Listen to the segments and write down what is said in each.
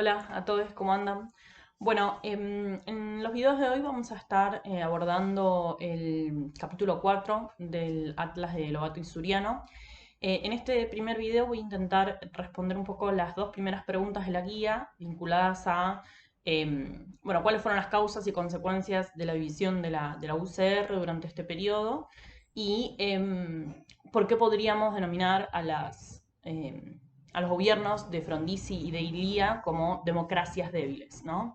Hola a todos, ¿cómo andan? Bueno, en los videos de hoy vamos a estar abordando el capítulo 4 del Atlas de Lobato y Suriano. En este primer video voy a intentar responder un poco las dos primeras preguntas de la guía vinculadas a, bueno, cuáles fueron las causas y consecuencias de la división de la UCR durante este periodo y por qué podríamos denominar a los gobiernos de Frondizi y de Ilia como democracias débiles, ¿no?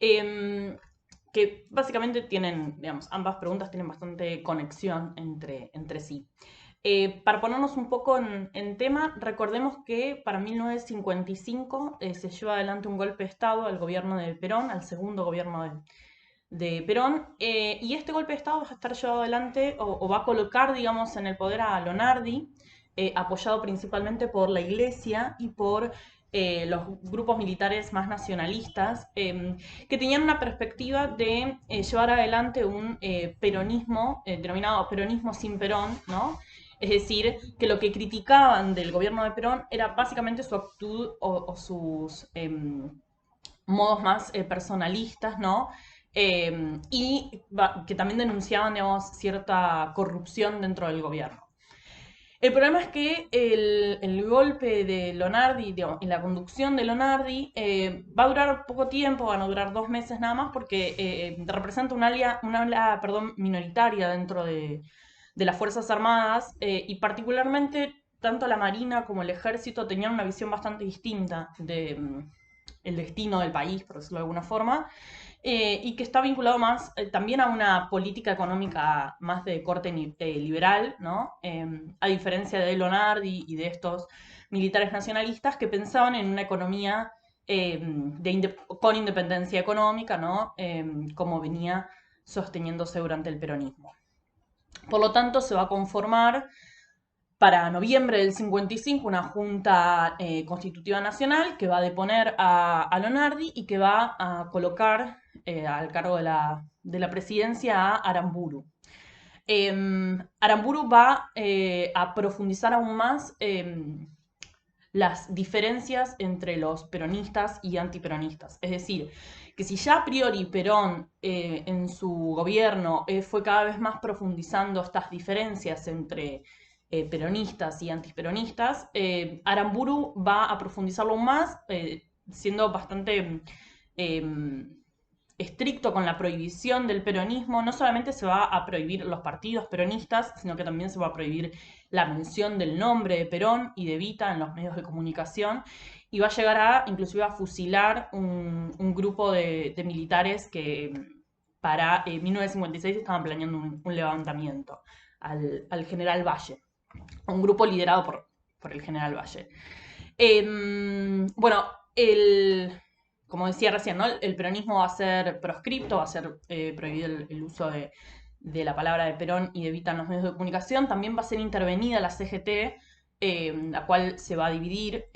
Que básicamente tienen, digamos, ambas preguntas tienen bastante conexión entre sí. Para ponernos un poco en tema, recordemos que para 1955 se lleva adelante un golpe de Estado al gobierno de Perón, al segundo gobierno de Perón, y este golpe de Estado va a estar llevado adelante o va a colocar, digamos, en el poder a Lonardi, apoyado principalmente por la Iglesia y por los grupos militares más nacionalistas, que tenían una perspectiva de llevar adelante un peronismo, denominado peronismo sin Perón, ¿no? Es decir, que lo que criticaban del gobierno de Perón era básicamente su actitud o sus modos más personalistas, ¿no? Y que también denunciaban, digamos, cierta corrupción dentro del gobierno. El problema es que el golpe de Lonardi, digamos, y la conducción de Lonardi va a durar poco tiempo, van a durar 2 meses nada más, porque representa una ala, perdón, minoritaria dentro de las Fuerzas Armadas, y particularmente tanto la Marina como el Ejército tenían una visión bastante distinta de el destino del país, por decirlo de alguna forma, y que está vinculado más también a una política económica más de corte liberal, ¿no? A diferencia de Lonardi y de estos militares nacionalistas que pensaban en una economía con independencia económica, ¿no? Como venía sosteniéndose durante el peronismo. Por lo tanto, se va a conformar para noviembre del 55 una junta constitutiva nacional que va a deponer a Lonardi y que va a colocar al cargo de la presidencia a Aramburu. Aramburu va a profundizar aún más las diferencias entre los peronistas y antiperonistas. Es decir, que si ya a priori Perón en su gobierno fue cada vez más profundizando estas diferencias entre peronistas y antiperonistas, Aramburu va a profundizarlo aún más, siendo bastante estricto con la prohibición del peronismo. No solamente se va a prohibir los partidos peronistas, sino que también se va a prohibir la mención del nombre de Perón y de Evita en los medios de comunicación, y va a llegar a inclusive a fusilar un grupo de militares que para 1956 estaban planeando un levantamiento al general Valle, un grupo liderado por el general Valle. Bueno, como decía recién, ¿no? El peronismo va a ser proscripto, va a ser prohibido el uso de la palabra de Perón y de Evita en los medios de comunicación. También va a ser intervenida la CGT, la cual se va a dividir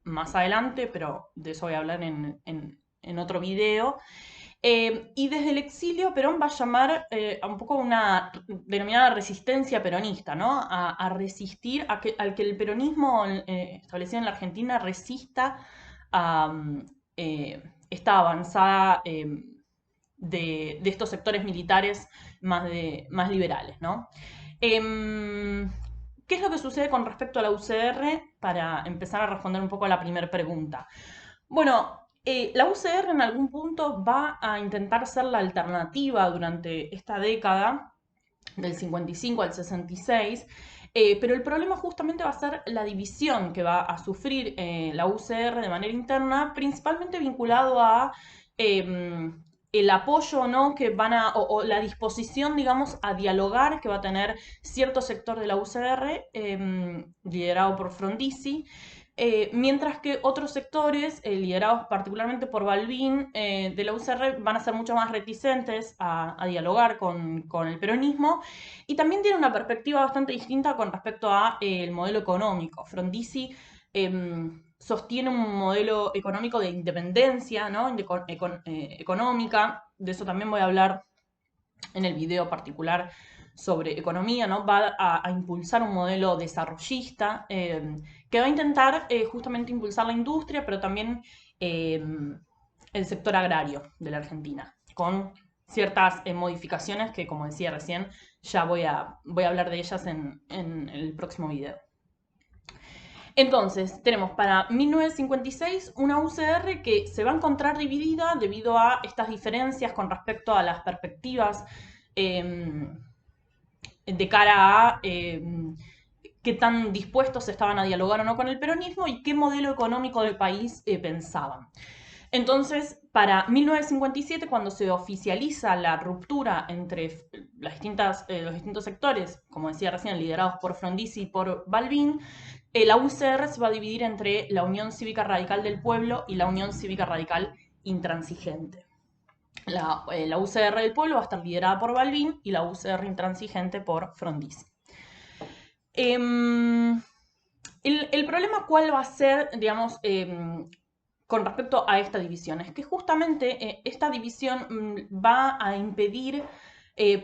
más adelante, pero de eso voy a hablar en otro video. Y desde el exilio Perón va a llamar a un poco una denominada resistencia peronista, ¿no? A resistir al que el peronismo establecido en la Argentina resista a esta avanzada de estos sectores militares más liberales, ¿no? ¿Qué es lo que sucede con respecto a la UCR? Para empezar a responder un poco a la primera pregunta. Bueno, la UCR en algún punto va a intentar ser la alternativa durante esta década, del 55 al 66, pero el problema justamente va a ser la división que va a sufrir la UCR de manera interna, principalmente vinculado a el apoyo o no que o la disposición, digamos, a dialogar que va a tener cierto sector de la UCR, liderado por Frondizi, mientras que otros sectores, liderados particularmente por Balbín, de la UCR, van a ser mucho más reticentes a dialogar con el peronismo, y también tiene una perspectiva bastante distinta con respecto a el modelo económico. Frondizi sostiene un modelo económico de independencia, ¿no? Económica. De eso también voy a hablar en el video particular sobre economía, ¿no? Va a impulsar un modelo desarrollista que va a intentar justamente impulsar la industria, pero también el sector agrario de la Argentina, con ciertas modificaciones que, como decía recién, ya voy a hablar de ellas en el próximo video. Entonces, tenemos para 1956 una UCR que se va a encontrar dividida debido a estas diferencias con respecto a las perspectivas de cara a qué tan dispuestos estaban a dialogar o no con el peronismo y qué modelo económico del país pensaban. Entonces, para 1957, cuando se oficializa la ruptura entre los distintos sectores, como decía recién, liderados por Frondizi y por Balbín, la UCR se va a dividir entre la Unión Cívica Radical del Pueblo y la Unión Cívica Radical Intransigente. La UCR del Pueblo va a estar liderada por Balbín y la UCR Intransigente por Frondizi. El problema cuál va a ser, digamos, con respecto a esta división, es que justamente esta división va a impedir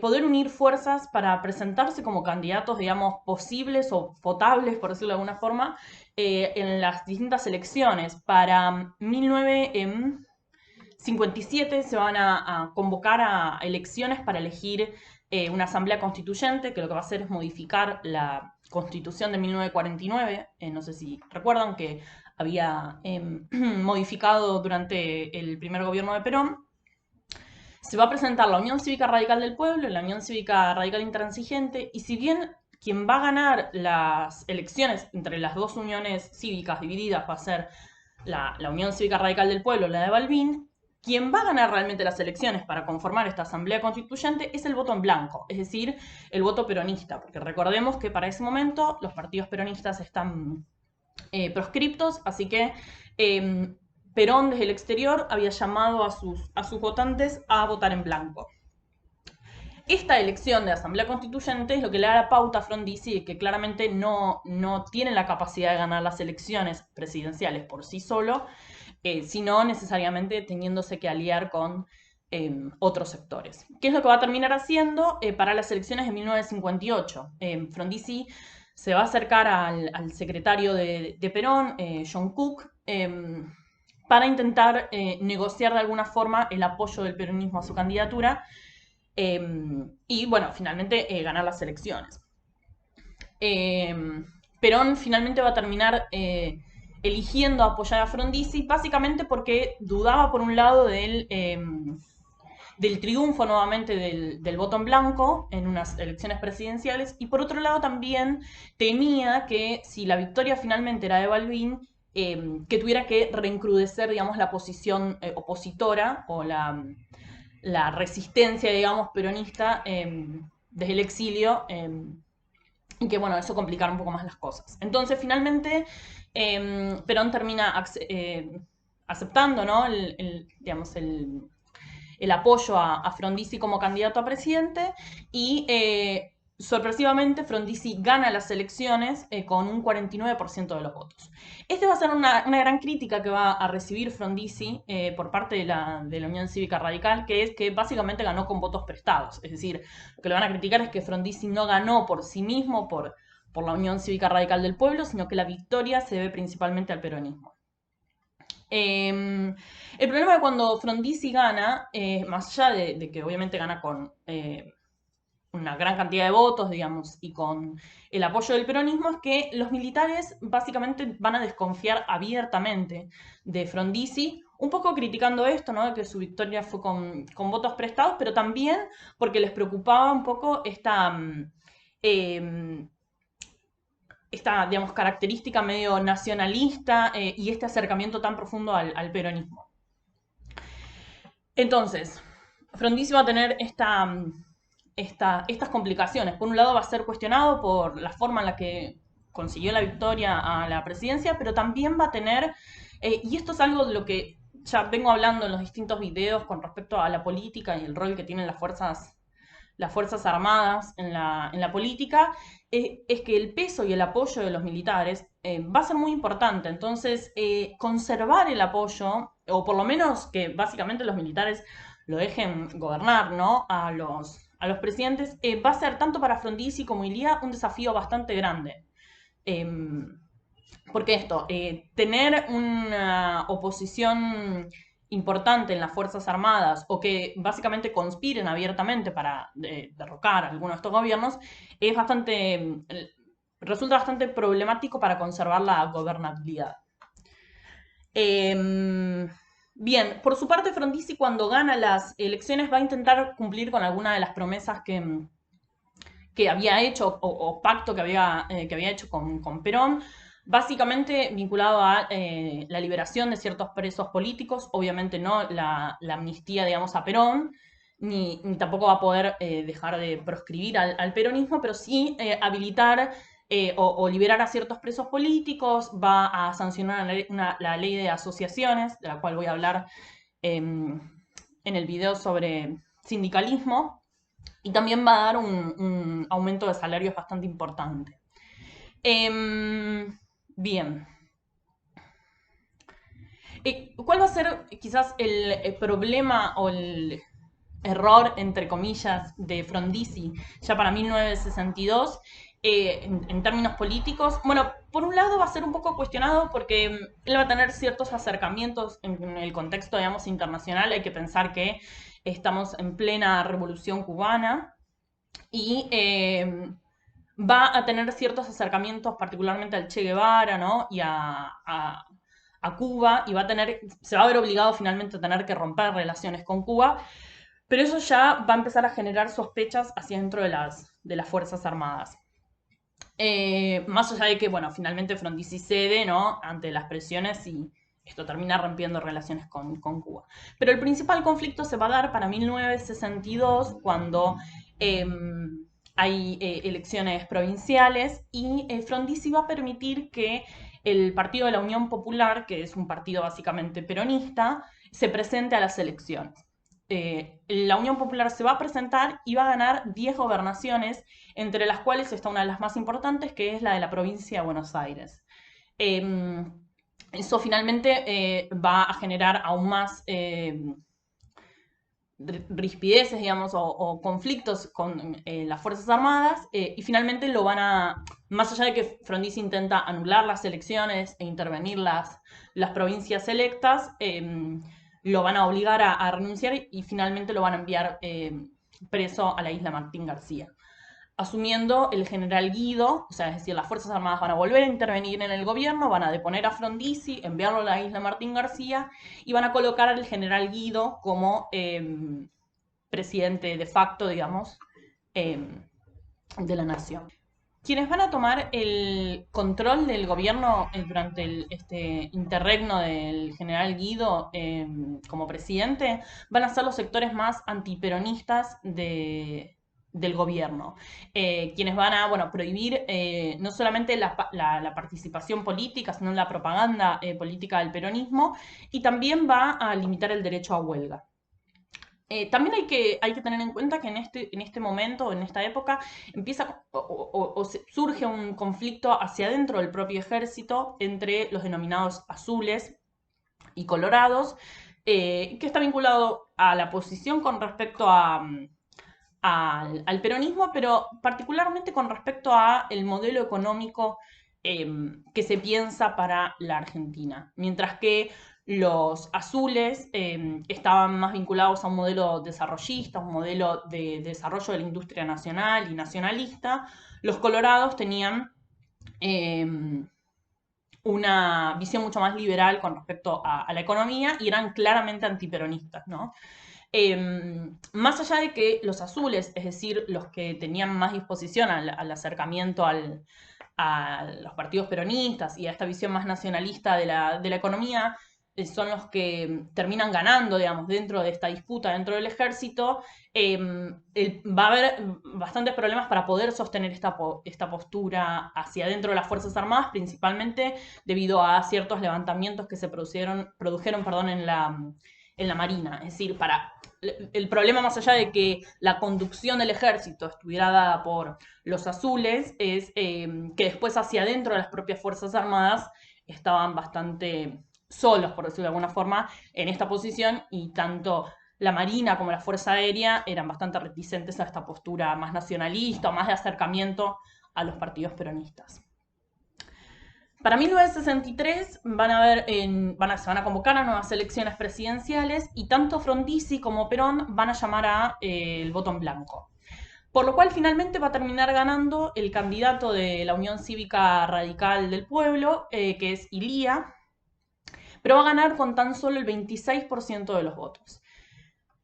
poder unir fuerzas para presentarse como candidatos, digamos, posibles o potables, por decirlo de alguna forma, en las distintas elecciones. Para 1957 se van a convocar a elecciones para elegir una asamblea constituyente, que lo que va a hacer es modificar la constitución de 1949, no sé si recuerdan que había modificado durante el primer gobierno de Perón. Se va a presentar la Unión Cívica Radical del Pueblo y la Unión Cívica Radical Intransigente, y si bien quien va a ganar las elecciones entre las dos uniones cívicas divididas va a ser la Unión Cívica Radical del Pueblo, la de Balbín, quien va a ganar realmente las elecciones para conformar esta asamblea constituyente es el voto en blanco, es decir, el voto peronista, porque recordemos que para ese momento los partidos peronistas están proscriptos, así que Perón desde el exterior había llamado a sus votantes a votar en blanco. Esta elección de Asamblea Constituyente es lo que le da la pauta a Frondizi de que claramente no tiene la capacidad de ganar las elecciones presidenciales por sí solo, sino necesariamente teniéndose que aliar con otros sectores. ¿Qué es lo que va a terminar haciendo para las elecciones de 1958? Frondizi se va a acercar al secretario de Perón, John Cook, para intentar negociar de alguna forma el apoyo del peronismo a su candidatura y, bueno, finalmente ganar las elecciones. Perón finalmente va a terminar eligiendo apoyar a Frondizi, básicamente porque dudaba, por un lado, del triunfo nuevamente del voto en blanco en unas elecciones presidenciales, y por otro lado también temía que si la victoria finalmente era de Balbín, que tuviera que reencrudecer, digamos, la posición opositora o la resistencia, digamos, peronista desde el exilio, y que, bueno, eso complicara un poco más las cosas. Entonces, finalmente, Perón termina aceptando, ¿no? digamos, el apoyo a Frondizi como candidato a presidente, y sorpresivamente Frondizi gana las elecciones con un 49% de los votos. Esta va a ser una gran crítica que va a recibir Frondizi por parte de la Unión Cívica Radical, que es que básicamente ganó con votos prestados. Es decir, lo que le van a criticar es que Frondizi no ganó por sí mismo, por la Unión Cívica Radical del Pueblo, sino que la victoria se debe principalmente al peronismo. El problema de cuando Frondizi gana, más allá de que obviamente gana con una gran cantidad de votos, digamos, y con el apoyo del peronismo, es que los militares básicamente van a desconfiar abiertamente de Frondizi, un poco criticando esto, ¿no? De que su victoria fue con votos prestados, pero también porque les preocupaba un poco esta digamos, característica medio nacionalista y este acercamiento tan profundo al peronismo. Entonces, Frondizi va a tener estas complicaciones. Por un lado va a ser cuestionado por la forma en la que consiguió la victoria a la presidencia, pero también va a tener, y esto es algo de lo que ya vengo hablando en los distintos videos con respecto a la política y el rol que tienen las Fuerzas Armadas en la política, es que el peso y el apoyo de los militares va a ser muy importante. Entonces, conservar el apoyo, o por lo menos que básicamente los militares lo dejen gobernar, ¿no? a los presidentes, va a ser tanto para Frondizi como Ilía un desafío bastante grande. Porque esto, tener una oposición importante en las Fuerzas Armadas o que básicamente conspiren abiertamente para derrocar a alguno de estos gobiernos es resulta bastante problemático para conservar la gobernabilidad. Bien, por su parte, Frondizi cuando gana las elecciones va a intentar cumplir con alguna de las promesas que había hecho o pacto que había hecho con Perón, básicamente vinculado a la liberación de ciertos presos políticos, obviamente no la amnistía, digamos, a Perón, ni tampoco va a poder dejar de proscribir al peronismo, pero sí habilitar o liberar a ciertos presos políticos, va a sancionar la ley de asociaciones, de la cual voy a hablar en el video sobre sindicalismo, y también va a dar un aumento de salarios bastante importante. Bien. ¿Cuál va a ser quizás el problema o el error, entre comillas, de Frondizi ya para 1962 en términos políticos? Bueno, por un lado va a ser un poco cuestionado porque él va a tener ciertos acercamientos en el contexto, digamos, internacional. Hay que pensar que estamos en plena revolución cubana y va a tener ciertos acercamientos, particularmente al Che Guevara, ¿no? Y a Cuba, y se va a ver obligado finalmente a tener que romper relaciones con Cuba, pero eso ya va a empezar a generar sospechas hacia dentro de las Fuerzas Armadas. Más allá de que, bueno, finalmente Frondizi cede, ¿no? Ante las presiones y esto termina rompiendo relaciones con Cuba. Pero el principal conflicto se va a dar para 1962, cuando hay elecciones provinciales y Frondizi va a permitir que el Partido de la Unión Popular, que es un partido básicamente peronista, se presente a las elecciones. La Unión Popular se va a presentar y va a ganar 10 gobernaciones, entre las cuales está una de las más importantes, que es la de la provincia de Buenos Aires. Eso finalmente va a generar aún más rispideces, digamos, o conflictos con las Fuerzas Armadas, y finalmente más allá de que Frondizi intenta anular las elecciones e intervenir las provincias electas, lo van a obligar a renunciar y finalmente lo van a enviar preso a la isla Martín García. Asumiendo el general Guido, o sea, es decir, las Fuerzas Armadas van a volver a intervenir en el gobierno, van a deponer a Frondizi, enviarlo a la isla Martín García y van a colocar al general Guido como presidente de facto, digamos, de la nación. Quienes van a tomar el control del gobierno durante este interregno del general Guido como presidente van a ser los sectores más antiperonistas del gobierno, quienes van a, bueno, prohibir no solamente la participación política, sino la propaganda política del peronismo, y también va a limitar el derecho a huelga. También hay que tener en cuenta que en este momento, en esta época, empieza surge un conflicto hacia adentro del propio ejército entre los denominados azules y colorados, que está vinculado a la posición con respecto al peronismo, pero particularmente con respecto a el modelo económico que se piensa para la Argentina. Mientras que los azules estaban más vinculados a un modelo desarrollista, un modelo de desarrollo de la industria nacional y nacionalista, los colorados tenían una visión mucho más liberal con respecto a la economía y eran claramente antiperonistas, ¿no? Más allá de que los azules, es decir, los que tenían más disposición al acercamiento a los partidos peronistas y a esta visión más nacionalista de la economía, son los que terminan ganando, digamos, dentro de esta disputa, dentro del ejército, va a haber bastantes problemas para poder sostener esta postura hacia dentro de las Fuerzas Armadas, principalmente debido a ciertos levantamientos que se produjeron en la Marina. Es decir, el problema, más allá de que la conducción del ejército estuviera dada por los azules, es que después hacia adentro de las propias Fuerzas Armadas estaban bastante solos, por decirlo de alguna forma, en esta posición, y tanto la Marina como la Fuerza Aérea eran bastante reticentes a esta postura más nacionalista o más de acercamiento a los partidos peronistas. Para 1963 se van a convocar a nuevas elecciones presidenciales y tanto Frondizi como Perón van a llamar a el voto en blanco. Por lo cual finalmente va a terminar ganando el candidato de la Unión Cívica Radical del Pueblo, que es Ilía, pero va a ganar con tan solo el 26% de los votos.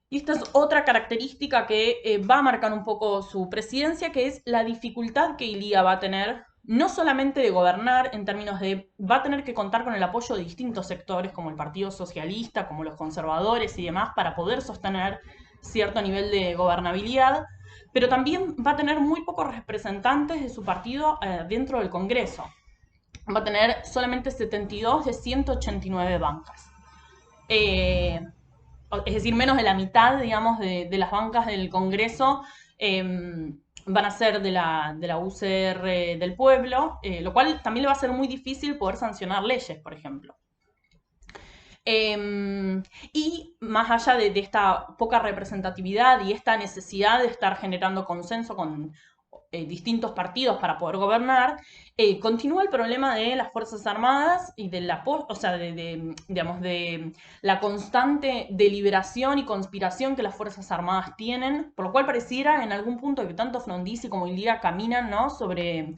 Y esta es otra característica que va a marcar un poco su presidencia, que es la dificultad que Ilía va a tener, no solamente de gobernar en términos de, va a tener que contar con el apoyo de distintos sectores, como el Partido Socialista, como los conservadores y demás, para poder sostener cierto nivel de gobernabilidad, pero también va a tener muy pocos representantes de su partido dentro del Congreso. Va a tener solamente 72 de 189 bancas. Es decir, menos de la mitad, digamos, de las bancas del Congreso van a ser de la UCR del pueblo, lo cual también le va a ser muy difícil poder sancionar leyes, por ejemplo. Y más allá de esta poca representatividad y esta necesidad de estar generando consenso con distintos partidos para poder gobernar, continúa el problema de las Fuerzas Armadas y o sea, digamos, de la constante deliberación y conspiración que las Fuerzas Armadas tienen, por lo cual pareciera en algún punto que tanto Frondizi como Ilía caminan, ¿no?, sobre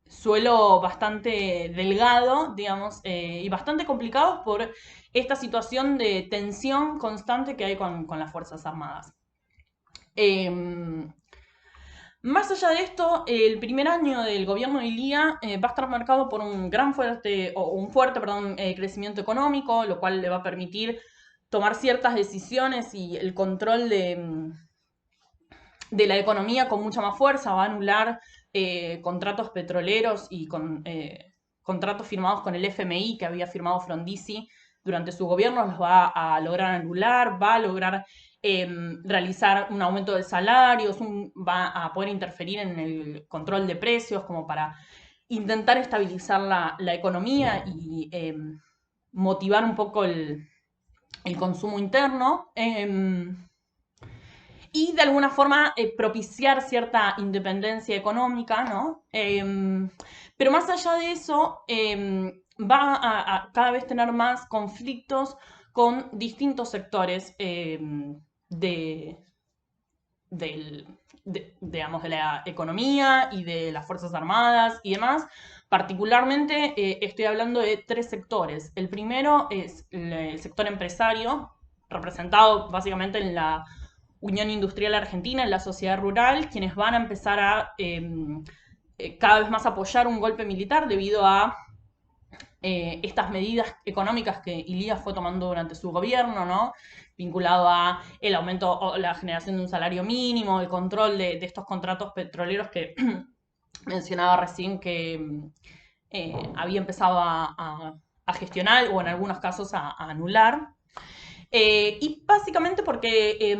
suelo bastante delgado, digamos, y bastante complicados por esta situación de tensión constante que hay con las Fuerzas Armadas. Más allá de esto, el primer año del gobierno de Ilía va a estar marcado por un fuerte crecimiento económico, lo cual le va a permitir tomar ciertas decisiones y el control de la economía con mucha más fuerza. Va a anular contratos petroleros y contratos firmados con el FMI que había firmado Frondizi durante su gobierno, los va a lograr anular, va a lograr realizar un aumento de salarios, va a poder interferir en el control de precios como para intentar estabilizar la economía y motivar un poco el consumo interno. Y de alguna forma propiciar cierta independencia económica, ¿no? Pero más allá de eso, va a cada vez tener más conflictos con distintos sectores digamos, de la economía y de las Fuerzas Armadas y demás. Particularmente estoy hablando de tres sectores. El primero es el sector empresario, representado básicamente en la Unión Industrial Argentina, en la sociedad rural, quienes van a empezar a cada vez más apoyar un golpe militar debido a estas medidas económicas que Ilía fue tomando durante su gobierno, ¿no?, vinculado a el aumento o la generación de un salario mínimo, el control de estos contratos petroleros que mencionaba recién que había empezado a gestionar o en algunos casos a anular. Y básicamente porque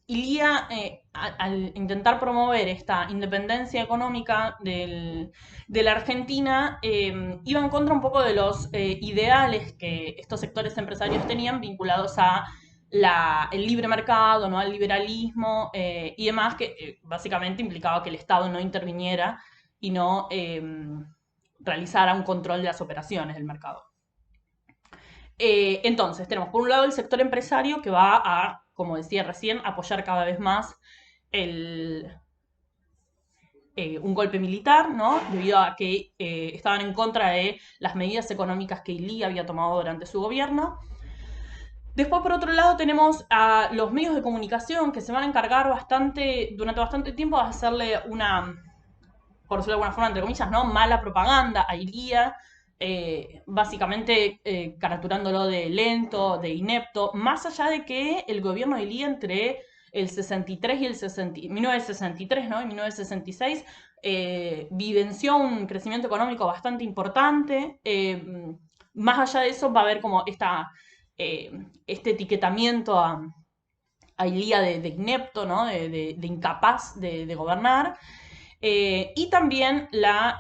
Ilía, al intentar promover esta independencia económica de la Argentina, iba en contra un poco de los ideales que estos sectores empresarios tenían vinculados a el libre mercado, ¿no?, al liberalismo y demás, que básicamente implicaba que el Estado no interviniera y no realizara un control de las operaciones del mercado. Entonces, tenemos por un lado el sector empresario que va a, como decía recién, apoyar cada vez más un golpe militar, ¿no?, debido a que estaban en contra de las medidas económicas que Ilía había tomado durante su gobierno. Después, por otro lado, tenemos a los medios de comunicación que se van a encargar durante bastante tiempo de hacerle por decirlo de alguna forma, entre comillas, ¿no?, mala propaganda a Ilía, básicamente caracterándolo de lento, de inepto, más allá de que el gobierno de Ilía entre el 63 y 1963, ¿no?, y 1966 vivenció un crecimiento económico bastante importante. Más allá de eso va a haber como este etiquetamiento a Ilía de inepto, ¿no?, de incapaz de gobernar. Y también la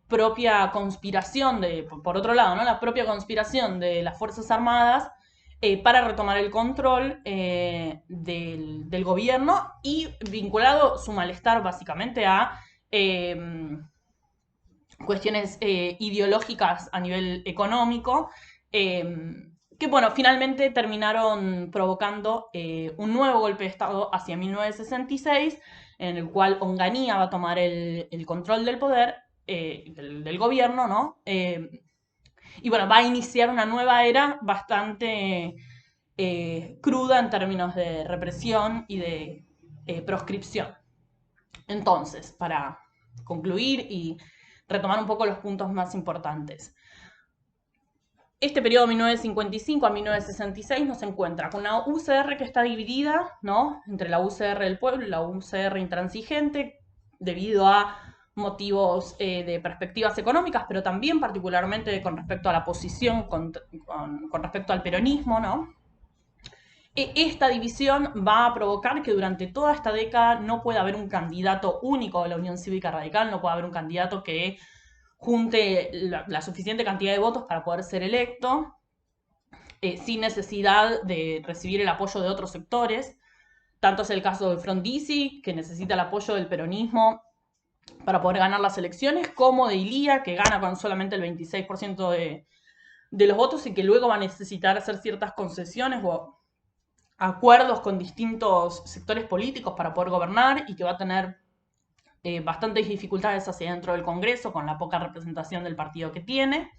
propia conspiración, por otro lado, ¿no?, la propia conspiración de las Fuerzas Armadas para retomar el control del gobierno y vinculado su malestar básicamente a cuestiones ideológicas a nivel económico, que bueno, finalmente terminaron provocando un nuevo golpe de Estado hacia 1966, en el cual Onganía va a tomar el control del poder, del gobierno, ¿no? Y bueno, va a iniciar una nueva era bastante cruda en términos de represión y de proscripción. Entonces, para concluir y retomar un poco los puntos más importantes. Este periodo 1955 a 1966 nos encuentra con una UCR que está dividida, ¿no?, entre la UCR del pueblo y la UCR intransigente, debido a motivos de perspectivas económicas, pero también particularmente con respecto a la posición con respecto al peronismo, ¿no? Esta división va a provocar que durante toda esta década no pueda haber un candidato único de la Unión Cívica Radical, no pueda haber un candidato que junte la suficiente cantidad de votos para poder ser electo, sin necesidad de recibir el apoyo de otros sectores. Tanto es el caso de Frondizi, que necesita el apoyo del peronismo para poder ganar las elecciones, como de Ilía, que gana con solamente el 26% de los votos y que luego va a necesitar hacer ciertas concesiones o acuerdos con distintos sectores políticos para poder gobernar, y que va a tener bastantes dificultades hacia dentro del Congreso con la poca representación del partido que tiene.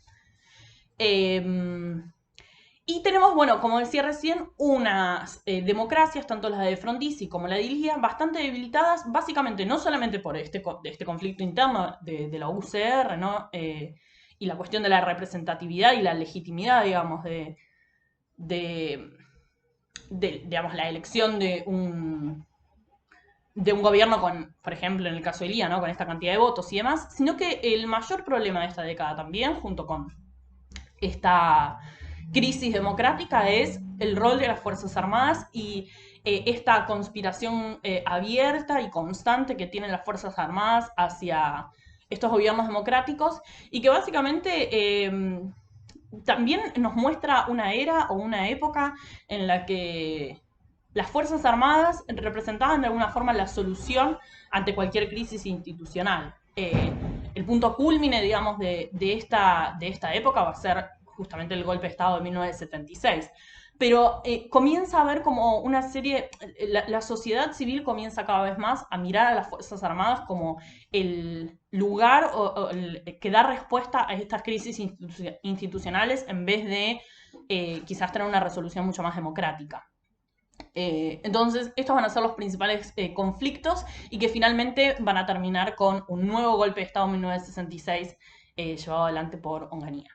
Y tenemos, bueno, como decía recién, unas democracias, tanto las de Frondizi como la de Ilía, bastante debilitadas, básicamente no solamente por este conflicto interno de la UCR, ¿no? Y la cuestión de la representatividad y la legitimidad, digamos, digamos, la elección de un gobierno con, por ejemplo, en el caso de Ilía, ¿no?, con esta cantidad de votos y demás, sino que el mayor problema de esta década también, junto con esta crisis democrática, es el rol de las Fuerzas Armadas y esta conspiración abierta y constante que tienen las Fuerzas Armadas hacia estos gobiernos democráticos, y que básicamente también nos muestra una era o una época en la que las Fuerzas Armadas representaban de alguna forma la solución ante cualquier crisis institucional. El punto culmine, digamos, de esta época va a ser justamente el golpe de Estado de 1976. Pero comienza a haber como una serie, la sociedad civil comienza cada vez más a mirar a las Fuerzas Armadas como el lugar que da respuesta a estas crisis institucionales, en vez de quizás tener una resolución mucho más democrática. Entonces, estos van a ser los principales conflictos, y que finalmente van a terminar con un nuevo golpe de Estado en 1966 llevado adelante por Onganía.